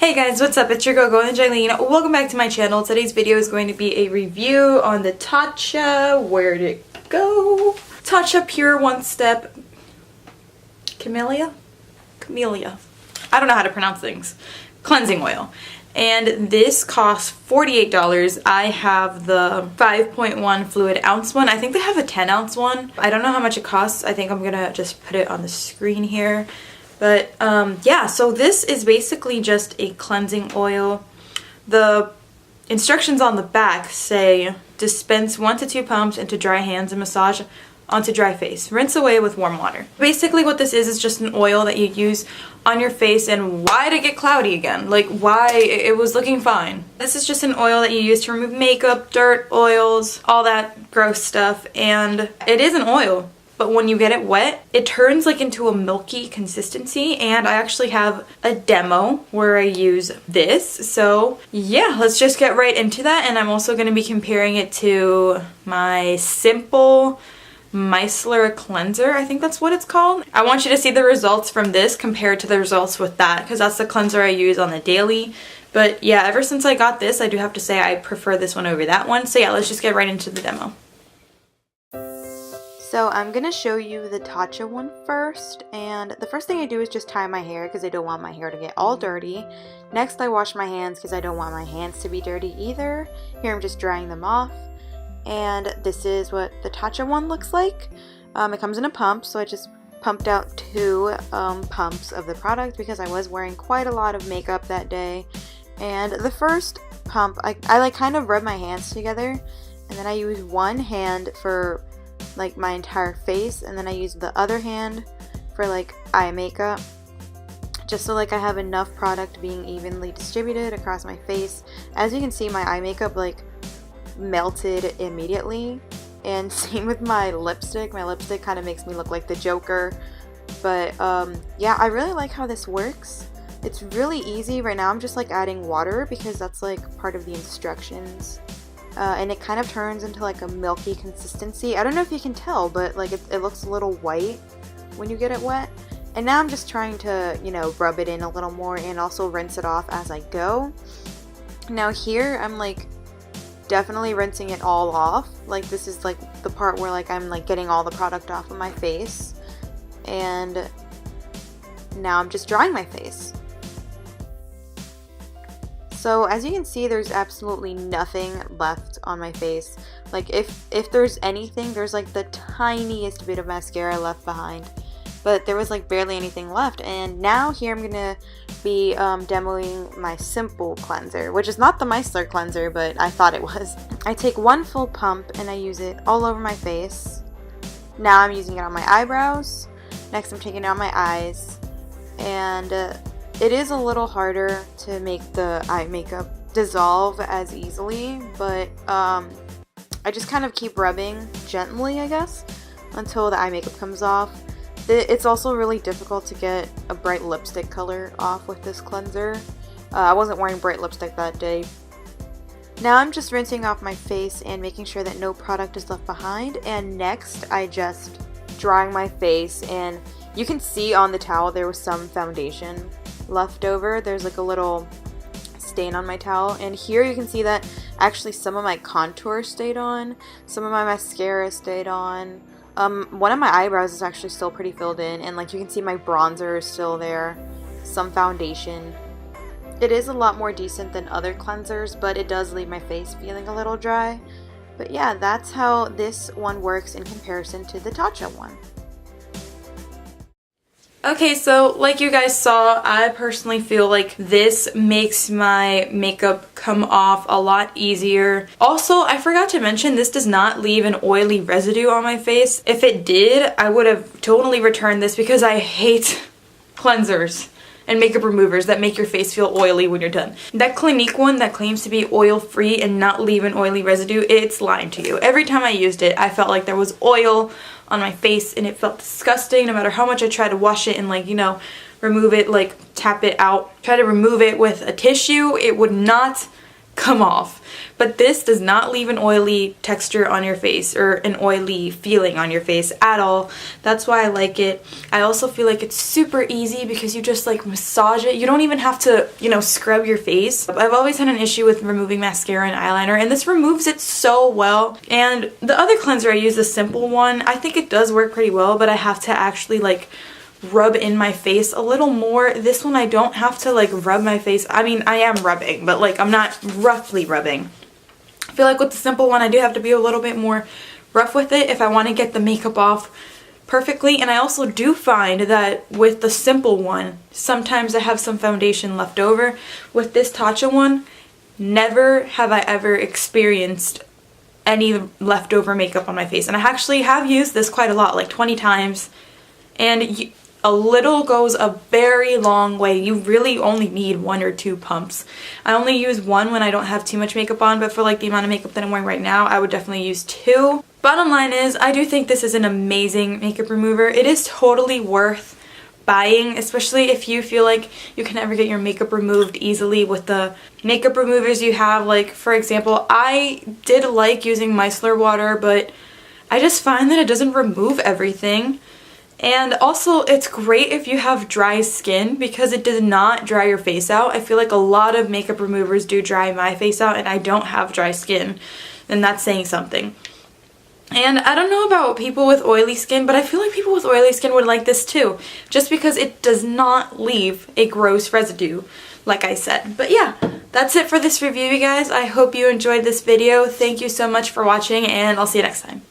Hey guys, what's up? It's your girl, Jailene. Welcome back to my channel. Today's video is going to be a review on the Tatcha, where'd it go? Tatcha Pure One Step Camellia? Camellia. I don't know how to pronounce things. Cleansing oil. And this costs $48. I have the 5.1 fluid ounce one. I think they have a 10 ounce one. I don't know how much it costs. I think I'm gonna just put it on the screen here. But yeah, so this is basically just a cleansing oil. The instructions on the back say dispense 1 to 2 pumps into dry hands and massage onto dry face. Rinse away with warm water. Basically what this is just an oil that you use on your face. And why did it get cloudy again? Like, why? It was looking fine. This is just an oil that you use to remove makeup, dirt, oils, all that gross stuff. And it is an oil. But when you get it wet, it turns like into a milky consistency, and I actually have a demo where I use this. So yeah, let's just get right into that. And I'm also going to be comparing it to my Simple Micellar cleanser. I think that's what it's called. I want you to see the results from this compared to the results with that, because that's the cleanser I use on the daily. But yeah, ever since I got this, I do have to say I prefer this one over that one. So yeah, let's just get right into the demo. So I'm going to show you the Tatcha one first, and the first thing I do is just tie my hair because I don't want my hair to get all dirty. Next I wash my hands because I don't want my hands to be dirty either. Here I'm just drying them off, and this is what the Tatcha one looks like. It comes in a pump, so I just pumped out 2 pumps of the product because I was wearing quite a lot of makeup that day. And the first pump, I like kind of rub my hands together, and then I use one hand for like my entire face, and then I use the other hand for like eye makeup, just so like I have enough product being evenly distributed across my face. As you can see, my eye makeup like melted immediately, and same with my lipstick. My lipstick kind of makes me look like the Joker. But yeah, I really like how this works. It's really easy. Right now I'm just like adding water because that's like part of the instructions. And it kind of turns into like a milky consistency. I don't know if you can tell, but like it looks a little white when you get it wet. And now I'm just trying to, you know, rub it in a little more and also rinse it off as I go. Now here I'm like definitely rinsing it all off. Like this is like the part where like I'm like getting all the product off of my face. And now I'm just drying my face. So as you can see, there's absolutely nothing left on my face. Like if there's anything, there's like the tiniest bit of mascara left behind. But there was like barely anything left. And now here I'm going to be demoing my Simple cleanser, which is not the Micellar cleanser, but I thought it was. I take 1 full pump and I use it all over my face. Now I'm using it on my eyebrows. Next I'm taking it on my eyes. And it is a little harder to make the eye makeup dissolve as easily, but I just kind of keep rubbing gently, I guess, until the eye makeup comes off. It's also really difficult to get a bright lipstick color off with this cleanser. I wasn't wearing bright lipstick that day. Now I'm just rinsing off my face and making sure that no product is left behind, and next I just drying my face, and you can see on the towel there was some foundation left over. There's like a little stain on my towel, and here you can see that actually some of my contour stayed on, some of my mascara stayed on. One of my eyebrows is actually still pretty filled in, and like you can see my bronzer is still there, some foundation. It is a lot more decent than other cleansers, but it does leave my face feeling a little dry. But yeah, that's how this one works in comparison to the Tatcha one. Okay, so like you guys saw, I personally feel like this makes my makeup come off a lot easier. Also, I forgot to mention, this does not leave an oily residue on my face. If it did, I would have totally returned this because I hate cleansers and makeup removers that make your face feel oily when you're done. That Clinique one that claims to be oil free and not leave an oily residue, it's lying to you. Every time I used it, I felt like there was oil on my face and it felt disgusting no matter how much I tried to wash it and like, you know, remove it, like tap it out. Try to remove it with a tissue, it would not come off. But this does not leave an oily texture on your face or an oily feeling on your face at all. That's why I like it. I also feel like it's super easy because you just like massage it. You don't even have to, you know, scrub your face. I've always had an issue with removing mascara and eyeliner, and this removes it so well. And the other cleanser I use, the simple one, I think it does work pretty well, but I have to actually like rub in my face a little more. This one I don't have to like rub my face. I mean, I am rubbing, but like I'm not roughly rubbing. I feel like with the simple one I do have to be a little bit more rough with it if I want to get the makeup off perfectly. And I also do find that with the simple one, sometimes I have some foundation left over. With this Tatcha one, never have I ever experienced any leftover makeup on my face. And I actually have used this quite a lot, like 20 times. And a little goes a very long way. You really only need 1 or 2 pumps. I only use 1 when I don't have too much makeup on, but for like the amount of makeup that I'm wearing right now, I would definitely use 2. Bottom line is, I do think this is an amazing makeup remover. It is totally worth buying, especially if you feel like you can never get your makeup removed easily with the makeup removers you have. Like, for example, I did like using micellar water, but I just find that it doesn't remove everything. And also, it's great if you have dry skin because it does not dry your face out. I feel like a lot of makeup removers do dry my face out, and I don't have dry skin, and that's saying something. And I don't know about people with oily skin, but I feel like people with oily skin would like this too, just because it does not leave a gross residue, like I said. But yeah, that's it for this review, you guys. I hope you enjoyed this video. Thank you so much for watching, and I'll see you next time.